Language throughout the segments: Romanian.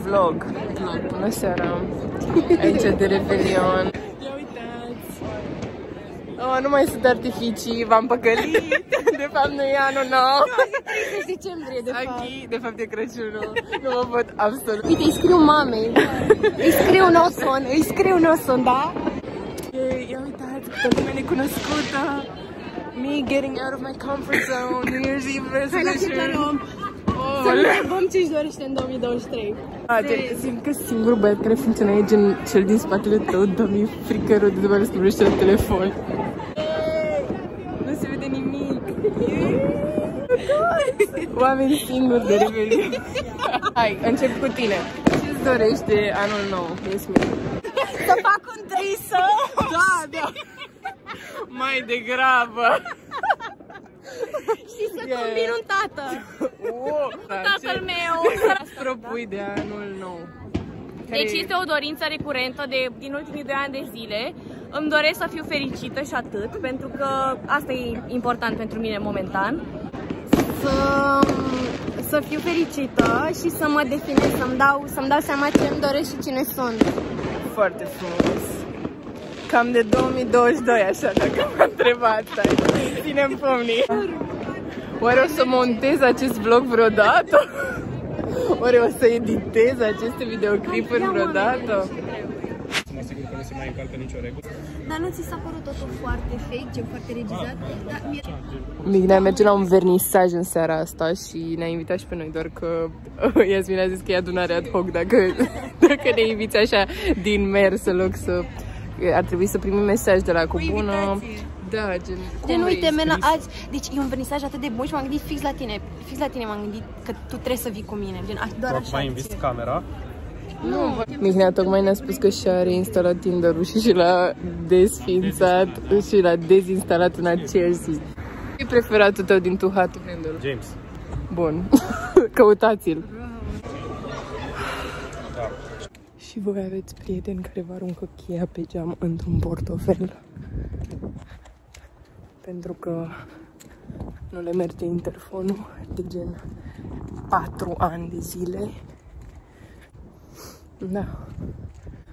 Vlog. Bună seara. Aici de Revelion. Ia uitați. Oh, nu mai sunt artificii, v-am păcălit. De fapt nu e anul nou. 30 decembrie, de fapt. De fapt e Crăciunul. Nu mă văd absolut. Uite, îi scriu mamei. Îi scriu Noson, da? Ia uitați, câtă lume necunoscută. Me getting out of my comfort zone. New Year's Eve resolution. Să ne întrebăm ce-și dorește în 2023. Simt că singurul băiat care funcționa e gen cel din spatele tău, dar mi-e frică rău de mai ales că vrește la telefon. Nu se vede nimic. Oameni singuri de Revelion. Hai, încep cu tine. Ce-ți dorește anul nou, Yasmin? Să fac un threesome! Da. Mai degrabă. Și să combin un tată. Tatăl meu. Ce-ți propui de anul nou? Deci este o dorință recurentă din ultimii 2 ani de zile. Îmi doresc să fiu fericită și atât, pentru că asta e important pentru mine momentan. Să fiu fericită și să mă definez, să-mi dau seama ce îmi doresc și cine sunt. Foarte frumos. Cam de 2022, așa, dacă m-a întrebat, ținem pumnii. Oare o să montez acest vlog vreodată? Oare o să editez aceste videoclipuri vreodată? Să mă asigur că nu se mai încalcă nicio regulă. Dar nu ți s-a părut totul foarte fake, foarte regizat? Mignea merge la un vernisaj în seara asta și ne-a invitat și pe noi, doar că Yasmin a zis că e adunare ad hoc dacă ne inviți așa din mers în loc să... Ar trebui să primim mesaj de la Cubună. Da, gen uite, mena, azi, deci e un vernisaj atât de bun și m-am gândit fix la tine m-am gândit că tu trebuie să vii cu mine, gen doar așa. Mai inviți camera? Nu. Mihnea tocmai ne-a spus că și-a reinstalat Tinder-ul și l-a desfințat și l-a dezinstalat în aceeași zi. Ce e preferatul tău din Too Hot to Handle? James. Bun. Căutați-l. Da. Și voi aveți prieteni care vă aruncă cheia pe geam într-un portofel. Pentru că nu le merge interfonul de gen 4 ani de zile. Da.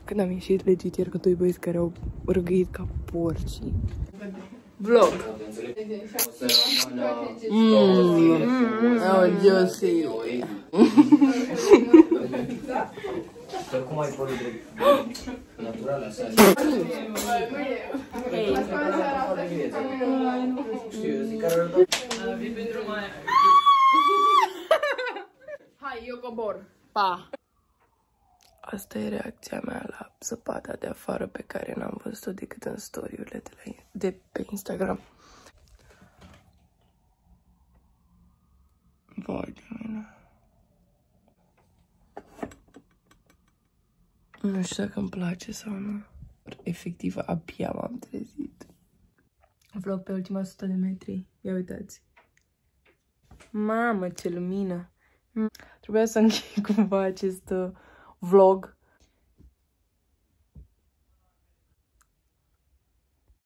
Când am ieșit legit ieri cu 2 băieți care au râgâit ca porci. Vlog. Eu sei. Cum ai părut natural așa? Hai, eu cobor. Pa! Asta e reacția mea la zăpada de afară pe care n-am văzut-o decât în story-urile de pe Instagram. Vai de mine. Nu știu dacă îmi place sau nu. Efectiv, abia m-am trezit. Vlog pe ultima 100 de metri. Ia uitați. Mamă, ce lumină! Trebuia să închei cumva acest vlog